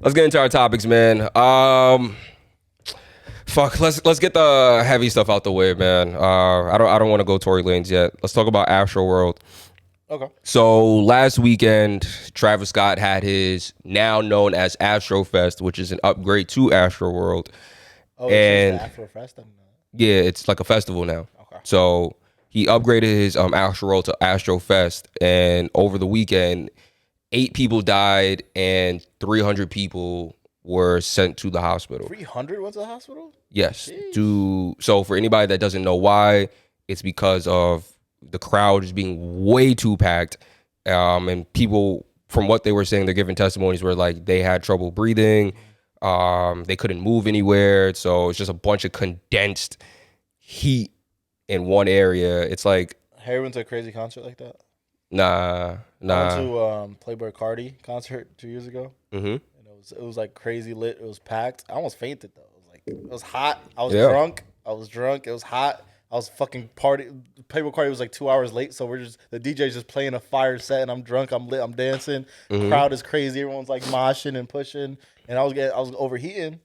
let's get into our topics, man. Fuck, let's get the heavy stuff out the way, man. I don't want to go Tory Lanez yet. Let's talk about AstroWorld. Okay. So last weekend, Travis Scott had his now known as Astrofest, which is an upgrade to AstroWorld. Oh, And it's just the Afrofest. yeah, it's like a festival now. Okay. So he upgraded his AstroWorld to Astrofest, and over the weekend, 8 people died and 300 people were sent to the hospital. 300 went to the hospital? Yes. Jeez. So for anybody that doesn't know why, it's because of the crowd is being way too packed. And people, from what they were saying, they're giving testimonies where like they had trouble breathing. They couldn't move anywhere. So it's just a bunch of condensed heat in one area. It's like, Harry went to a crazy concert like that? nah. I went to Playboy Cardi concert 2 years ago. Mm-hmm. And it was like crazy lit. It was packed. I almost fainted though. It was hot. I was drunk. It was hot. I was fucking party. Playboy Cardi was like 2 hours late, so the DJ's just playing a fire set, and I'm drunk. I'm lit. I'm dancing. Crowd is crazy. Everyone's like moshing and pushing, and I was overheating.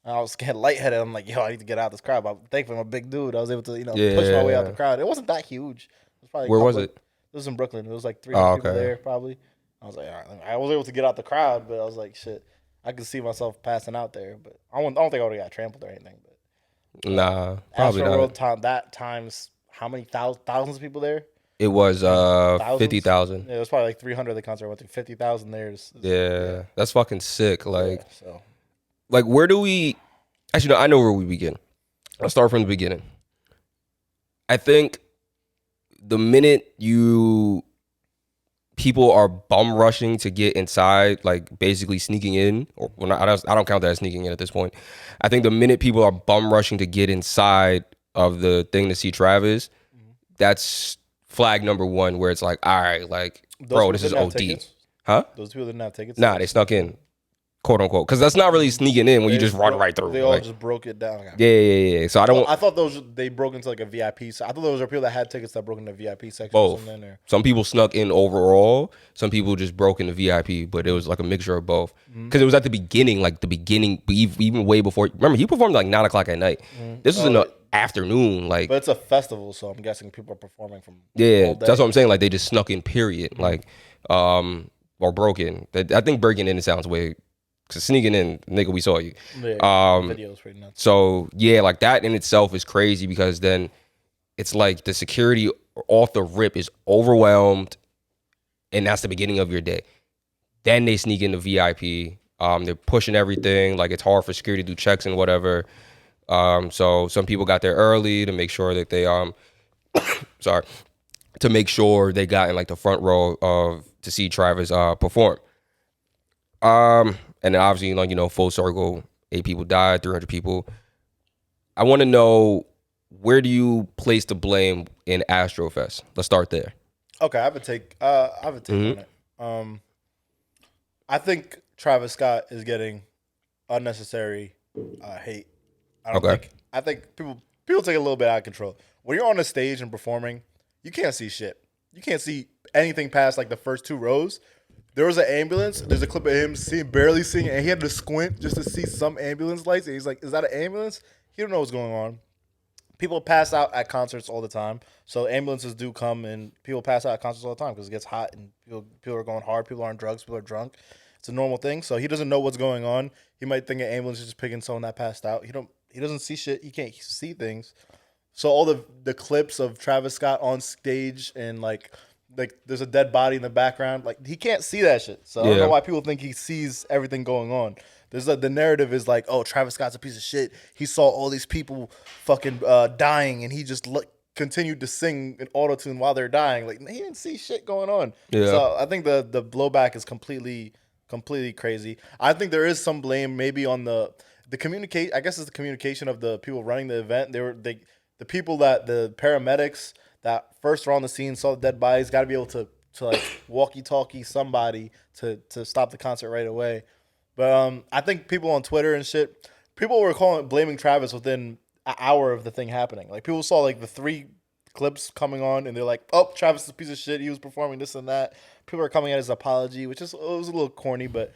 And I was getting lightheaded. I'm like, yo, I need to get out of this crowd. But thankfully, I'm a big dude. I was able to push my way out the crowd. It wasn't that huge. It was probably Where was it? It was in Brooklyn. It was like 300 people okay. there probably. I was like, all right. I was able to get out the crowd, but I was like, shit. I could see myself passing out there, but I don't think I would have got trampled or anything. But Nah, probably AstroWorld not. that times how many thousands of people there? It was 50,000. Yeah, it was probably like 300 at the concert. I went to 50,000 there. Yeah, that's fucking sick. Like, yeah, so like where do we? Actually, no, I know where we begin. Let's start from the beginning. I think the minute people are bum rushing to get inside, like basically sneaking in, or well, I don't count that as sneaking in at this point. I think the minute people are bum rushing to get inside of the thing to see Travis, that's flag number one, where it's like, all right, like, bro, this is OD. Huh? Those people didn't have tickets? Nah, they snuck in, quote unquote, because that's not really sneaking in when you just run right through. They all just broke it down. Yeah. So I thought they broke into like a VIP. So I thought those were people that had tickets that broke into the VIP section. Both. Or something or... Some people snuck in overall. Some people just broke into VIP, but it was like a mixture of both. Because it was at the beginning, even way before. Remember, he performed like 9 o'clock at night. This was in the afternoon, like. But it's a festival, so I'm guessing people are performing from. Yeah, all day. that's what I'm saying. Like they just snuck in. Period. Like, or broke in. I think breaking in sounds way. Cause sneaking in, nigga, we saw you. Yeah, videos pretty nuts. So yeah, like that in itself is crazy because then it's like the security off the rip is overwhelmed, and that's the beginning of your day. Then they sneak into VIP. They're pushing everything. Like it's hard for security to do checks and whatever. So some people got there early to make sure that they to make sure they got in like the front row to see Travis perform. And then obviously, like, full circle, 8 people died, 300 people. I want to know, where do you place the blame in Astrofest? Let's start there. Okay, I have a take on it. I think Travis Scott is getting unnecessary hate. I think people take it a little bit out of control. When you're on a stage and performing, you can't see shit. You can't see anything past like the first 2 rows. There was an ambulance. There's a clip of him barely seeing, and he had to squint just to see some ambulance lights. And he's like, "Is that an ambulance?" He don't know what's going on. People pass out at concerts all the time, so ambulances do come, and people pass out at concerts all the time because it gets hot and people are going hard. People are on drugs. People are drunk. It's a normal thing. So he doesn't know what's going on. He might think an ambulance is just picking someone that passed out. He doesn't see shit. He can't see things. So all the clips of Travis Scott on stage and like there's a dead body in the background. Like he can't see that shit. So I don't know why people think he sees everything going on. The narrative is like, oh, Travis Scott's a piece of shit. He saw all these people fucking dying, and he just continued to sing in autotune while they're dying. Like he didn't see shit going on. Yeah. So I think the blowback is completely crazy. I think there is some blame maybe on the communicate. I guess it's the communication of the people running the event. The people the paramedics that first were on the scene, saw the dead bodies, got to be able to like walkie-talkie somebody to stop the concert right away. But I think people on Twitter and shit, people were blaming Travis within an hour of the thing happening. Like people saw like the 3 clips coming on, and they're like, "Oh, Travis is a piece of shit. He was performing this and that." People are coming at his apology, which was a little corny, but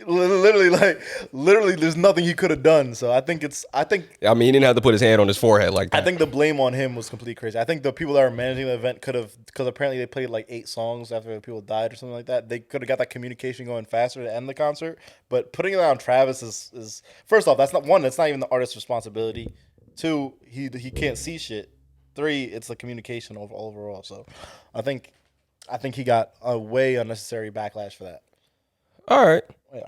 Literally, there's nothing he could have done. So I think I mean, he didn't have to put his hand on his forehead like that. I think the blame on him was completely crazy. I think the people that were managing the event could have, because apparently they played like 8 songs after the people died or something like that. They could have got that communication going faster to end the concert. But putting it on Travis is first off, that's not even the artist's responsibility. 2, he can't see shit. 3, it's the communication overall. So I think he got a way unnecessary backlash for that. All right. Yeah.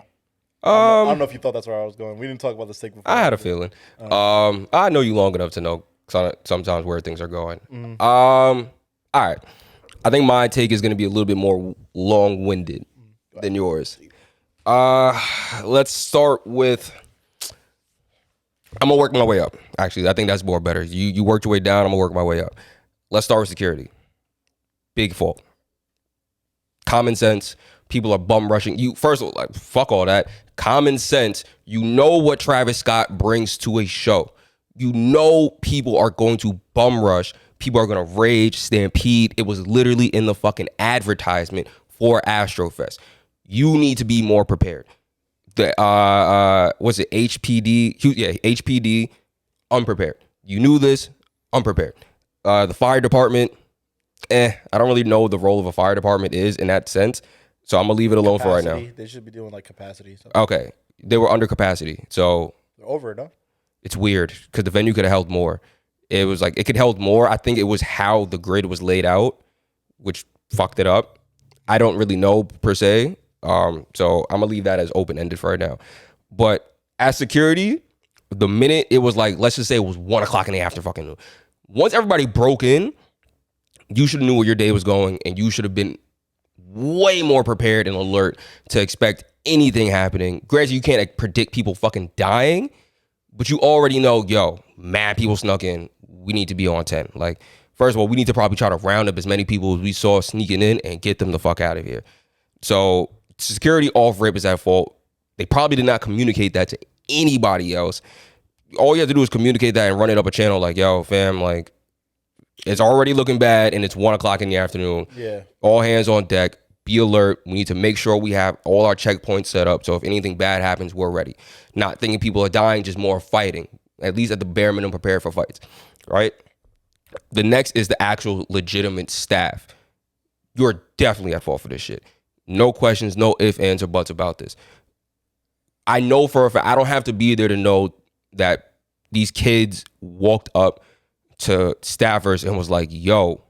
I don't know if you thought that's where I was going. We didn't talk about the stick before. I had a feeling. I know you long enough to know sometimes where things are going. All right. I think my take is going to be a little bit more long-winded than yours. Let's start with... I'm going to work my way up. Actually, I think that's more better. You worked your way down. I'm going to work my way up. Let's start with security. Big fault. Common sense. People are bum rushing you. First of all, like, fuck all that. Common sense. You know what Travis Scott brings to a show. You know people are going to bum rush. People are going to rage, stampede. It was literally in the fucking advertisement for Astrofest. You need to be more prepared. The what's it? HPD? Yeah, HPD. Unprepared. You knew this. Unprepared. The fire department. I don't really know the role of a fire department is in that sense. So I'm gonna leave it alone for right now. They should be doing like capacity. Okay, they were under capacity, so they're over it, huh? It's weird because the venue could have held more. It was like it could held more. I think it was how the grid was laid out, which fucked it up. I don't really know per se. So I'm gonna leave that as open ended for right now. But as security, the minute it was like, let's just say it was 1 o'clock in the afternoon, fucking. Once everybody broke in, you should have knew where your day was going, and you should have been way more prepared and alert to expect anything happening. Granted, you can't predict people fucking dying, but you already know, yo, mad people snuck in. We need to be on 10. Like, first of all, we need to probably try to round up as many people as we saw sneaking in and get them the fuck out of here. So security off rip is at fault. They probably did not communicate that to anybody else. All you have to do is communicate that and run it up a channel like, yo, fam, like, it's already looking bad and it's 1 o'clock in the afternoon. Yeah. All hands on deck. Be alert. We need to make sure we have all our checkpoints set up. So if anything bad happens, we're ready. Not thinking people are dying, just more fighting. At least at the bare minimum, prepare for fights. Right? The next is the actual legitimate staff. You're definitely at fault for this shit. No questions, no ifs, ands, or buts about this. I know for a fact, I don't have to be there to know that these kids walked up to staffers and was like, yo,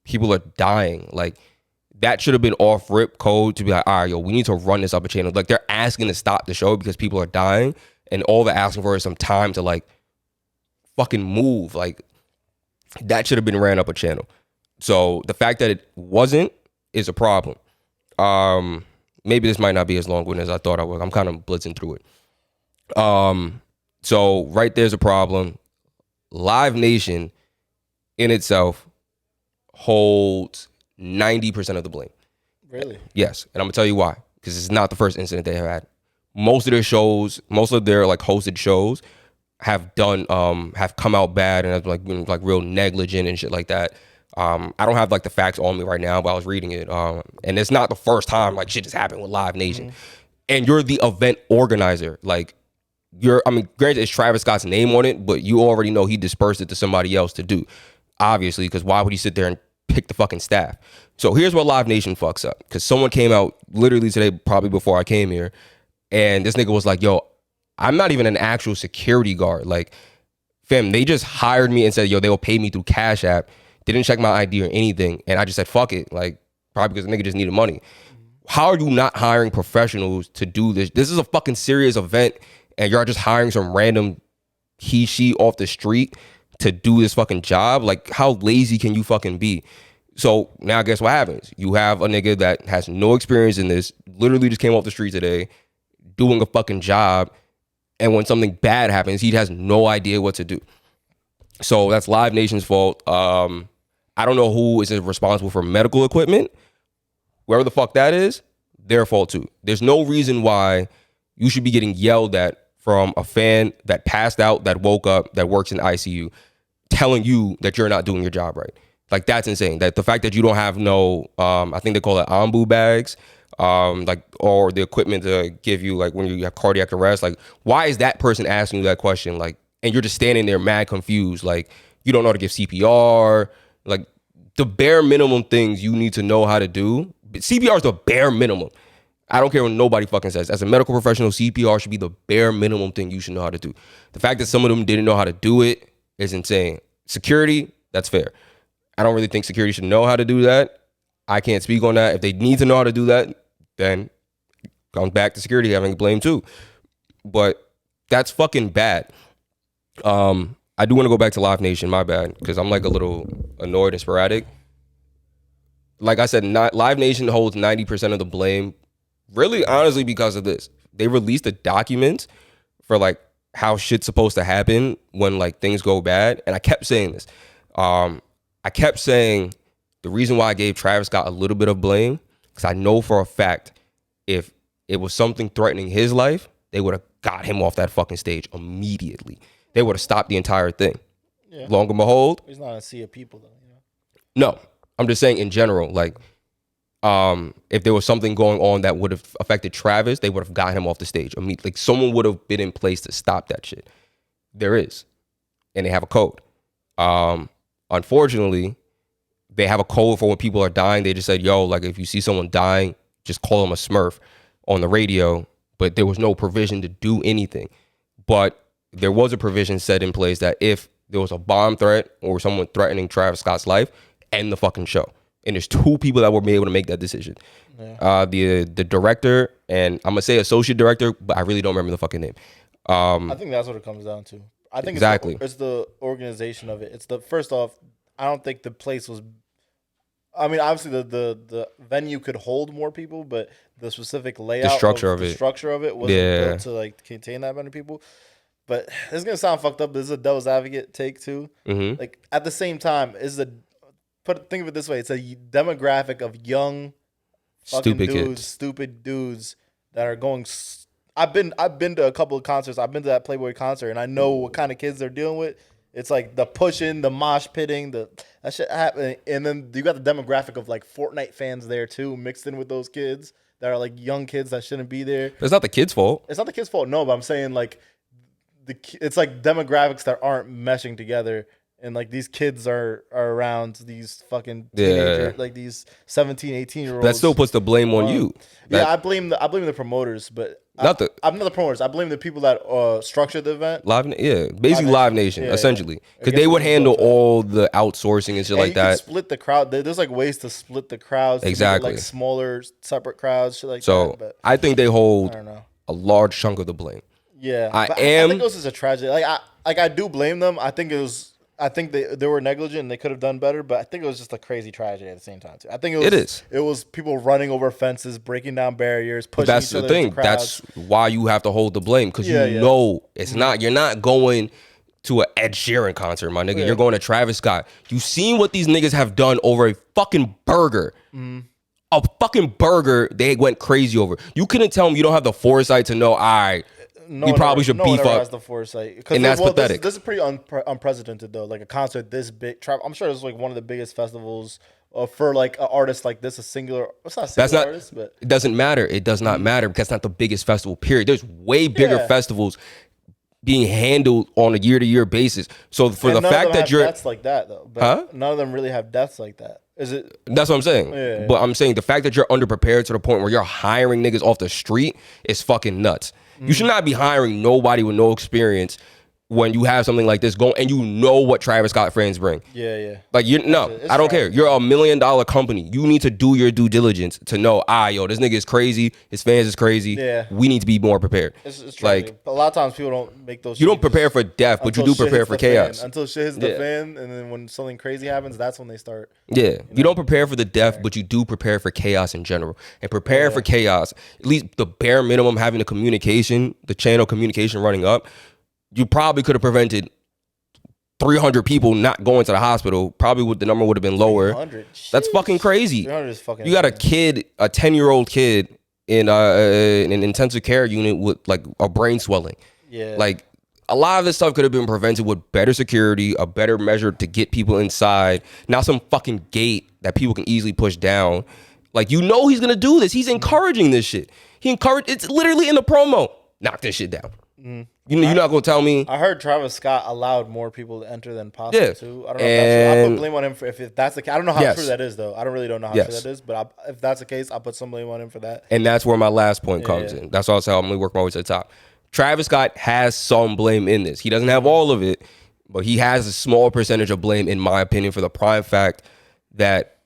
people are dying. Like, that should have been off rip code to be like, all right, yo, we need to run this up a channel. Like, they're asking to stop the show because people are dying, and all they're asking for is some time to, like, fucking move. Like, that should have been ran up a channel. So the fact that it wasn't is a problem. Maybe this might not be as long-winded as I thought I was. I'm kind of blitzing through it. So right there's a problem. Live Nation in itself holds 90% of the blame. Really? Yes. And I'm going to tell you why. Because it's not the first incident they have had. Most of their shows, most of their like hosted shows have done, have come out bad and have like been like real negligent and shit like that. I don't have like the facts on me right now, but I was reading it. And it's not the first time like shit has happened with Live Nation. Mm-hmm. And you're the event organizer. Like, granted, it's Travis Scott's name on it, but you already know he dispersed it to somebody else to do. Obviously, because why would he sit there and pick the fucking staff? So here's what Live Nation fucks up. Because someone came out literally today, probably before I came here, and this nigga was like, yo, I'm not even an actual security guard. Like, fam, they just hired me and said, yo, they will pay me through Cash App. They didn't check my ID or anything. And I just said, fuck it. Like, probably because the nigga just needed money. How are you not hiring professionals to do this? This is a fucking serious event, and you're just hiring some random she off the street to do this fucking job? Like, how lazy can you fucking be? So now guess what happens? You have a nigga that has no experience in this, literally just came off the street today, doing a fucking job, and when something bad happens, he has no idea what to do. So that's Live Nation's fault. I don't know who is responsible for medical equipment. Whoever the fuck that is, their fault too. There's no reason why you should be getting yelled at from a fan that passed out, that woke up, that works in ICU, telling you that you're not doing your job right. Like, that's insane. That the fact that you don't have no, I think they call it ambu bags, like, or the equipment to give you, like, when you have cardiac arrest. Like, why is that person asking you that question? Like, and you're just standing there mad confused. Like, you don't know how to give CPR. Like, the bare minimum things you need to know how to do. CPR is the bare minimum. I don't care what nobody fucking says. As a medical professional, CPR should be the bare minimum thing you should know how to do. The fact that some of them didn't know how to do it is insane. Security, that's fair. I don't really think security should know how to do that. I can't speak on that. If they need to know how to do that, then comes back to security having blame too. But that's fucking bad. I do want to go back to Live Nation, my bad, because I'm like a little annoyed and sporadic. Like I said, Live Nation holds 90% of the blame, really honestly because of this. They released a document for like how shit's supposed to happen when like things go bad. And I kept saying this. I kept saying the reason why I gave Travis Scott a little bit of blame, because I know for a fact if it was something threatening his life, they would have got him off that fucking stage immediately. They would have stopped the entire thing. Yeah. Long and behold, he's not a sea of people though. You know? No, I'm just saying in general, like, if there was something going on that would have affected Travis, they would have got him off the stage immediately. Like, someone would have been in place to stop that shit. There is, and they have a code. Unfortunately, they have a code for when people are dying. They just said, yo, like, if you see someone dying, just call them a Smurf on the radio. But there was no provision to do anything. But there was a provision set in place that if there was a bomb threat or someone threatening Travis Scott's life, end the fucking show. And there's two people that were able to make that decision. Yeah. The director and I'm gonna say associate director, but I really don't remember the fucking name. I think that's what it comes down to. I think exactly. It's the organization of it. It's the first off, I don't think the place was. I mean, obviously the venue could hold more people, but the specific layout, the structure of it wasn't built to like contain that many people. But this is gonna sound fucked up. This is a devil's advocate take too. Mm-hmm. Like at the same time, think of it this way: it's a demographic of young, stupid dudes that are going. I've been to a couple of concerts. I've been to that Playboy concert, and I know what kind of kids they're dealing with. It's like the pushing, the mosh pitting, that shit happening, and then you got the demographic of like Fortnite fans there too, mixed in with those kids that are like young kids that shouldn't be there. It's not the kids' fault. It's not the kids' fault. No, but I'm saying like it's like demographics that aren't meshing together. And like these kids are around these fucking teenagers, like these 17, 18-year-olds. That still puts the blame on you. I blame the promoters, but I'm not the promoters. I blame the people that structured the event. Basically Live Nation, essentially, because they would handle all the outsourcing and shit like that. Split the crowd. There's like ways to split the crowds. Exactly, like smaller, separate crowds, shit like that. So I think they hold a large chunk of the blame. Yeah, I think this is a tragedy. I do blame them. I think they were negligent and they could have done better, but I think it was just a crazy tragedy at the same time too. I think it was people running over fences, breaking down barriers, pushing each other into crowds. That's why you have to hold the blame, because know it's not. You're not going to an Ed Sheeran concert, my nigga. Yeah. You're going to Travis Scott. You seen what these niggas have done over a fucking burger. Mm. A fucking burger they went crazy over. You couldn't tell them you don't have the foresight to know, all right, you probably should beef up. Has the foresight. And that's pathetic. This is pretty unprecedented though. Like a concert this big. I'm sure this is like one of the biggest festivals for like an artist like this. It's not a single artist, but it doesn't matter. It does not matter because it's not the biggest festival. Period. There's way bigger festivals being handled on a year-to-year basis. So for the fact that you're deaths like that though, but none of them really have deaths like that. Is it? That's what I'm saying. Yeah. But I'm saying the fact that you're underprepared to the point where you're hiring niggas off the street is fucking nuts. You should not be hiring nobody with no experience when you have something like this going and you know what Travis Scott fans bring. Yeah. Like, I don't care. You're $1 million company. You need to do your due diligence to know, this nigga is crazy. His fans is crazy. Yeah. We need to be more prepared. It's like, a lot of times people don't make those. You don't prepare for death, but you do prepare for chaos. Until shit hits the fan, and then when something crazy happens, that's when they start. Yeah. You don't prepare for the death, but you do prepare for chaos in general. And prepare for chaos, at least the bare minimum, having the channel communication running up, you probably could have prevented 300 people not going to the hospital. Probably the number would have been lower. That's fucking crazy. 300 is fucking you got a kid, a 10-year-old kid in an intensive care unit with like a brain swelling. Yeah. Like a lot of this stuff could have been prevented with better security, a better measure to get people inside. Not some fucking gate that people can easily push down. Like, you know he's gonna do this. He's encouraging this shit. It's literally in the promo. Knock this shit down. You're not gonna tell me. I heard Travis Scott allowed more people to enter than possible too. I don't know if that's true. I put blame on him for if that's the case. I don't know how true that is though. I don't really don't know how true that is. But if that's the case, I'll put some blame on him for that. And that's where my last point comes in. That's also how I'm gonna work my way to the top. Travis Scott has some blame in this. He doesn't have all of it, but he has a small percentage of blame, in my opinion, for the prime fact that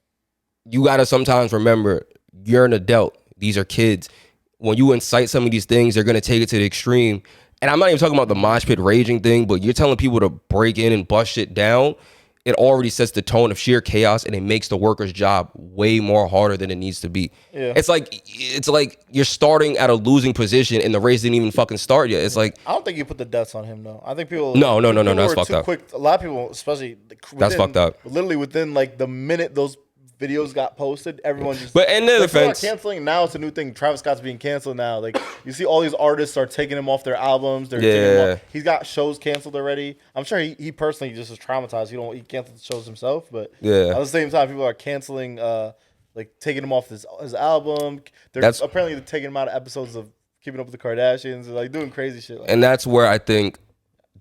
you gotta sometimes remember you're an adult. These are kids. When you incite some of these things, they're gonna take it to the extreme. And I'm not even talking about the mosh pit raging thing, but you're telling people to break in and bust shit down. It already sets the tone of sheer chaos, and it makes the worker's job way more harder than it needs to be. Yeah. It's like you're starting at a losing position, and the race didn't even fucking start yet. It's like, I don't think you put the deaths on him though. I think people no, that's fucked up. Quick. A lot of people, especially that's fucked up. Literally within like the minute those videos got posted, everyone just. But in their defense, canceling now it's a new thing. Travis Scott's being canceled now. Like you see, all these artists are taking him off their albums. They're taking him off. He's got shows canceled already. I'm sure he personally just is traumatized. He canceled the shows himself, but at the same time, people are canceling, like taking him off his album. They're apparently taking him out of episodes of Keeping Up with the Kardashians. They're like doing crazy shit. And that's where I think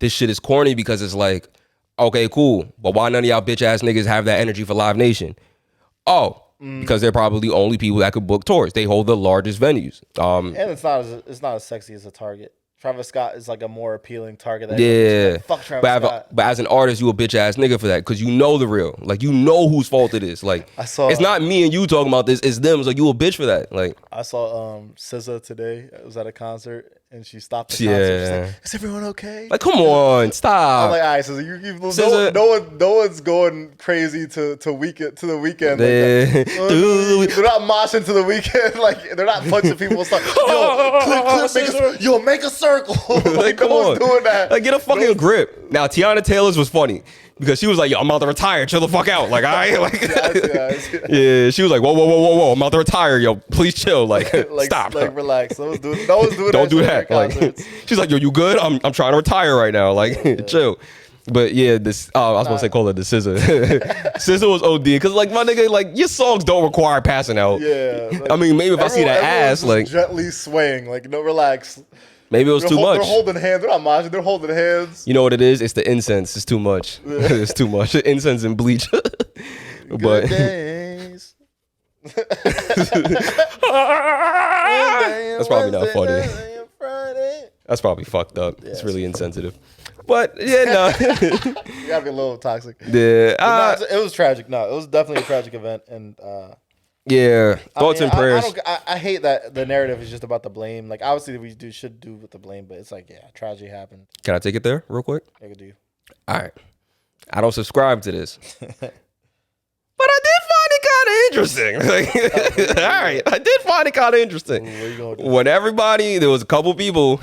this shit is corny because it's like, okay, cool, but why none of y'all bitch ass niggas have that energy for Live Nation? Because they're probably the only people that could book tours. They hold the largest venues. And it's not as sexy as a Target. Travis Scott is like a more appealing target. Like, fuck Travis Scott. But as an artist, you a bitch ass nigga for that because you know the real. Like you know whose fault it is. Like it's not me and you talking about this. It's them. It's like you a bitch for that. Like I saw SZA today. I was at a concert and she stopped the concert. She's like, "Is everyone okay?" Like come on, stop. I'm like, all right, SZA, no one's going crazy to the weekend. They're not moshing to the weekend. Like they're not punching people. It's like, make a circle. Like come on, doing that. Like get a fucking grip. Now Tiana Taylor's was funny because she was like, "Yo, I'm about to retire. Chill the fuck out." Like I like, yeah. She was like, "Whoa, I'm about to retire. Yo, please chill. Like stop. Like relax. No one's doing Don't do that. Like she's like, "Yo, you good? I'm trying to retire right now. Like chill." But yeah, this I was gonna say call it the SZA. SZA was OD because like my nigga, like your songs don't require passing out. Yeah. Like, I mean, maybe if I see that ass, like gently swaying, like no, relax. Maybe it was too much. They're holding hands. They're not moshing. They're holding hands. You know what it is? It's the incense. It's too much. It's too much. Incense and bleach. But days. That's probably not funny. That's probably fucked up. Yeah, it's really insensitive. But yeah, no. You gotta be a little toxic. Yeah. It was tragic. No, it was definitely a tragic event. And yeah, thoughts and prayers. I hate that the narrative is just about the blame. Like obviously we should do with the blame, but it's like tragedy happened. Can I take it there real quick? I could do. All right. I don't subscribe to this. But I did find it kind of interesting. Like, all right, I did find it kind of interesting. When there was a couple people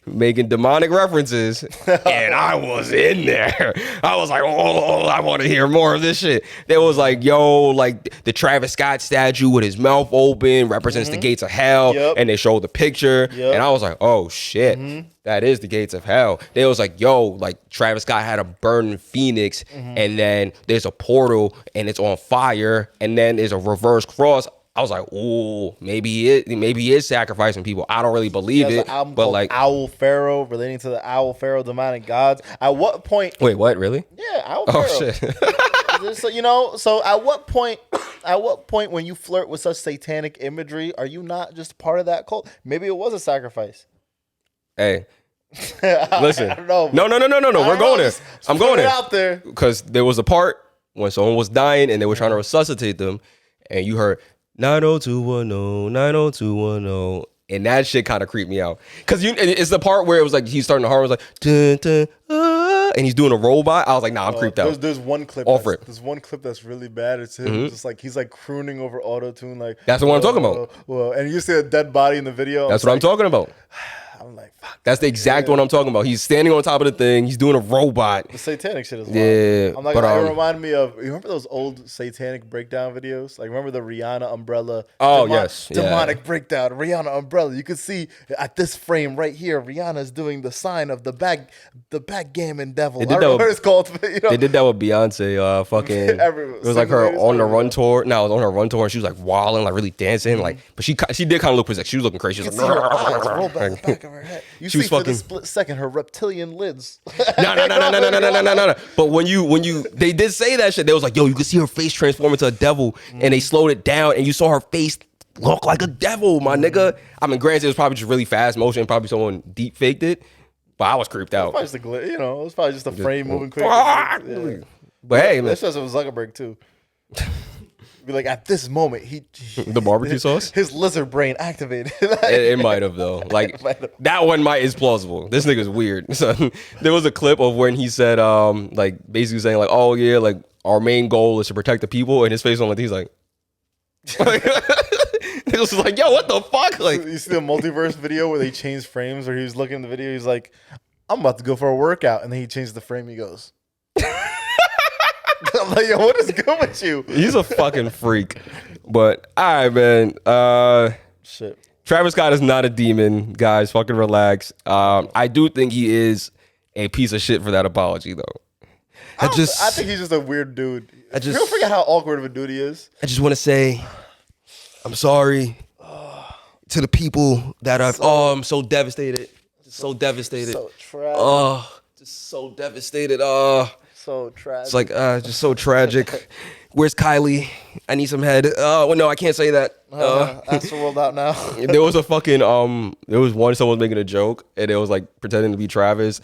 making demonic references, and I was in there. I was like, oh, I want to hear more of this shit. There was like, yo, like the Travis Scott statue with his mouth open represents the gates of hell, and they showed the picture, and I was like, oh shit. That is the gates of hell. They was like, yo, like Travis Scott had a burning phoenix, and then there's a portal, and it's on fire, and then there's a reverse cross. I was like, ooh, maybe he is sacrificing people. I don't really believe it, but like Owl Pharaoh, relating to the Owl Pharaoh demonic gods. At what point? Wait, what? Really? Yeah, Owl Pharaoh. Oh shit. So so at what point? At what point when you flirt with such satanic imagery, are you not just part of that cult? Maybe it was a sacrifice. Hey, listen. I don't know. No. We're going there. I'm going there. Out there because there was a part when someone was dying and they were trying to resuscitate them, and you heard 90210, 90210, and that shit kind of creeped me out. Because it's the part where it was like he's starting to hum, it was like dun, dun, and he's doing a robot. I was like, nah, I'm creeped out. There's one clip. There's one clip that's really bad. It's him just like he's like crooning over auto tune. Like that's what I'm talking about. Well, and you see a dead body in the video. That's what I'm talking about. I'm like, fuck. That's the exact one I'm talking about. He's standing on top of the thing. He's doing a robot. The satanic shit is wild. Yeah, I'm like, but, it reminded me of, you remember those old satanic breakdown videos? Like, remember the Rihanna umbrella? Oh, yes. Demonic breakdown, Rihanna umbrella. You could see at this frame right here, Rihanna's doing the sign of the backgammon devil. I don't know what it's called. But, you know. They did that with Beyonce. Fucking, it was like her on the run tour. No, it was on her run tour, and she was like wilding, like really dancing, like. But she did kind of look possessed. She was looking crazy. She was like, roll back the back of her head. You see for the split second her reptilian lids. No. But when they did say that shit, they was like, yo, you could see her face transform into a devil, and they slowed it down, and you saw her face look like a devil, my nigga. I mean, granted, it was probably just really fast motion, probably someone deep faked it, but I was creeped out. It was probably just it was probably just a frame moving quick. But hey, man, this was Zuckerberg too. Be like, at this moment, the barbecue sauce, his lizard brain activated. it might have though. Like that one is plausible. This nigga's weird. So there was a clip of when he said, like basically saying like, oh yeah, like our main goal is to protect the people, and his face on like he's like, it was like, yo, what the fuck? Like you see the multiverse video where they changed frames, where he was looking at the video, he's like, I'm about to go for a workout, and then he changed the frame. He goes. I'm like, yo, what is good with you? He's a fucking freak. But all right, man. Shit. Travis Scott is not a demon, guys. Fucking relax. I do think he is a piece of shit for that apology, though. I think he's just a weird dude. You'll forget how awkward of a dude he is. I just want to say, I'm sorry to the people that I've. I'm so devastated. So devastated. So tragic. Just so devastated. So tragic. It's like just so tragic. Where's Kylie? I need some head. Well, no, I can't say that. AstroWorld out now. There was a fucking there was one someone was making a joke and it was like pretending to be Travis.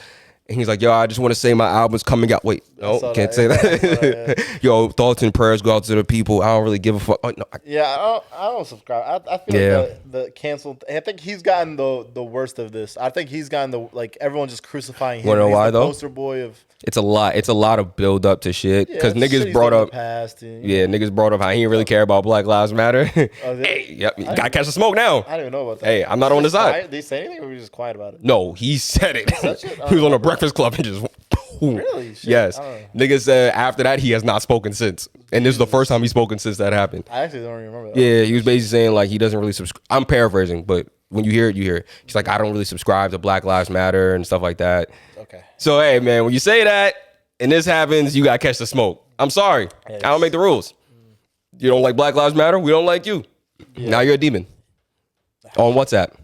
And he's like, yo, I just want to say my album's coming out. Wait, no, can't say that. Yo, thoughts and prayers go out to the people. I don't really give a fuck. Oh, no, I don't subscribe. I feel like the canceled. I think he's gotten the worst of this. I think he's gotten everyone just crucifying him. You know why the though? Poster boy of. It's a lot. It's a lot of build up to shit because niggas brought up. Niggas brought up how he didn't really care about Black Lives Matter. Hey, yep, gotta catch the smoke now. I didn't even know about that. Hey, I'm not on his side. Did he say anything or were you just quiet about it? No, he said it. He was on a Breakfast Club and just. Really? Shit. Yes. Nigga said after that he has not spoken since. And this is the first time he's spoken since that happened. I actually don't remember that. Yeah, he was basically saying like he doesn't really subscribe. I'm paraphrasing, but when you hear it, you hear it. He's like, I don't really subscribe to Black Lives Matter and stuff like that. Okay. So hey man, when you say that and this happens, you gotta catch the smoke. I'm sorry. I don't make the rules. You don't like Black Lives Matter? We don't like you. Yeah. Now you're a demon. On WhatsApp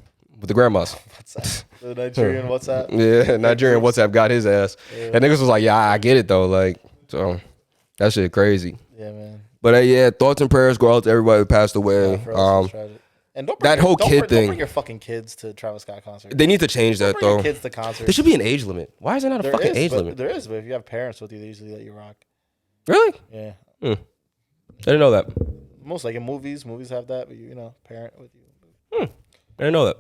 with the grandmas. WhatsApp. The Nigerian WhatsApp. Yeah, Nigerian WhatsApp got his ass. Yeah. And niggas was like, yeah, I get it though. Like, so that shit crazy. Yeah, man. But yeah, thoughts and prayers go out to everybody who passed away. And don't bring don't bring your fucking kids to Travis Scott concert. They need to change that though. Your kids to concerts. There should be an age limit. Why is there not a fucking age limit? There is, but if you have parents with you, they usually let you rock. Really? Yeah. I didn't know that. Most like in movies have that, but you know, parent with you. I didn't know that.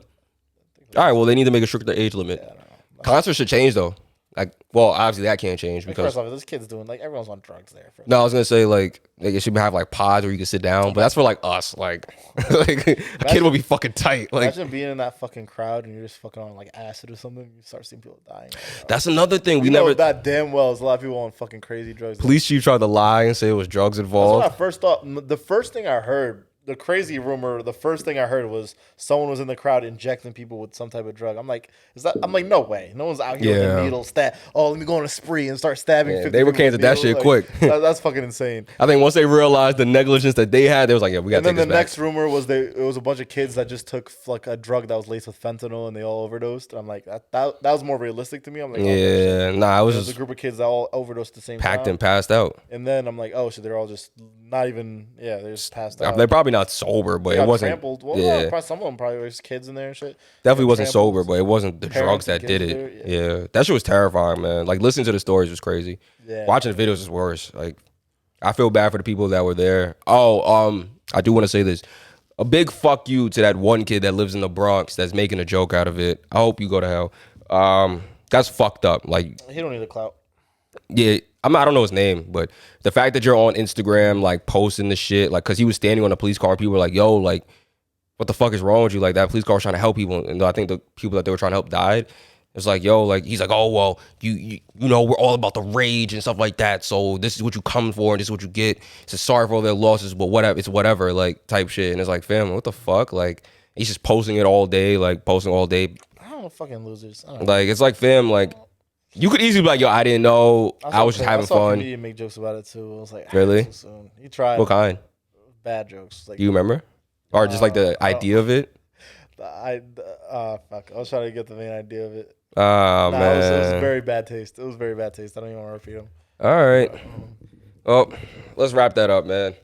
All right, well, they need to make a stricter age limit. Yeah, I don't know. Concerts should change though. Like, well, obviously that can't change because first off, this kid's doing like everyone's on drugs there. No, I was gonna say like it should have like pods where you can sit down, but that's for like us. Like, like a kid would be fucking tight. Like, imagine being in that fucking crowd and you're just fucking on like acid or something. You start seeing people dying. That's another thing we never. That damn well is a lot of people on fucking crazy drugs. Police chief tried to lie and say it was drugs involved. That's what I first thought. The first thing I heard. The crazy rumor, the first thing I heard was someone was in the crowd injecting people with some type of drug. I'm like, no way. No one's out here with a needle let me go on a spree and start stabbing 50 they were canceled that shit quick. That's fucking insane. I think once they realized the negligence that they had, they was like, yeah, we got to take this back. And then the next rumor was it was a bunch of kids that just took like a drug that was laced with fentanyl and they all overdosed. I'm like, that was more realistic to me. I'm like, it was just a group of kids that all overdosed at the same time. Packed and passed out. And then I'm like, oh, so they're all just not even, they're just passed out. They're probably not sober, but it wasn't. Trampled. Well, some of them probably was kids in there and shit. Definitely wasn't sober, but it wasn't the drugs that did it. Yeah, that shit was terrifying, man. Like listening to the stories was crazy. Yeah, watching the videos is worse. Like, I feel bad for the people that were there. I do want to say this. A big fuck you to that one kid that lives in the Bronx that's making a joke out of it. I hope you go to hell. That's fucked up. Like, he don't need a clout. Yeah, I don't know his name, but the fact that you're on Instagram, like posting the shit, like, cause he was standing on a police car and people were like, yo, like, what the fuck is wrong with you? Like, that police car was trying to help people, and I think the people that they were trying to help died. It's like, yo, like, he's like, oh, well, you know, we're all about the rage and stuff like that. So this is what you come for, and this is what you get. It's sorry for all their losses, but whatever, it's whatever, like, type shit. And it's like, fam, what the fuck? Like, he's just posting it all day, like, posting all day. I don't know, fucking losers. Like, it's like, fam, like, you could easily be like, yo, I didn't know. I was just having fun. I saw a comedian make jokes about it too. I was like, really? So soon. He tried. What kind? Bad jokes. Like, do you remember? Or just like the idea of it? Fuck. I was trying to get the main idea of it. Oh, man. It was very bad taste. It was very bad taste. I don't even want to repeat them. All right. Well, let's wrap that up, man.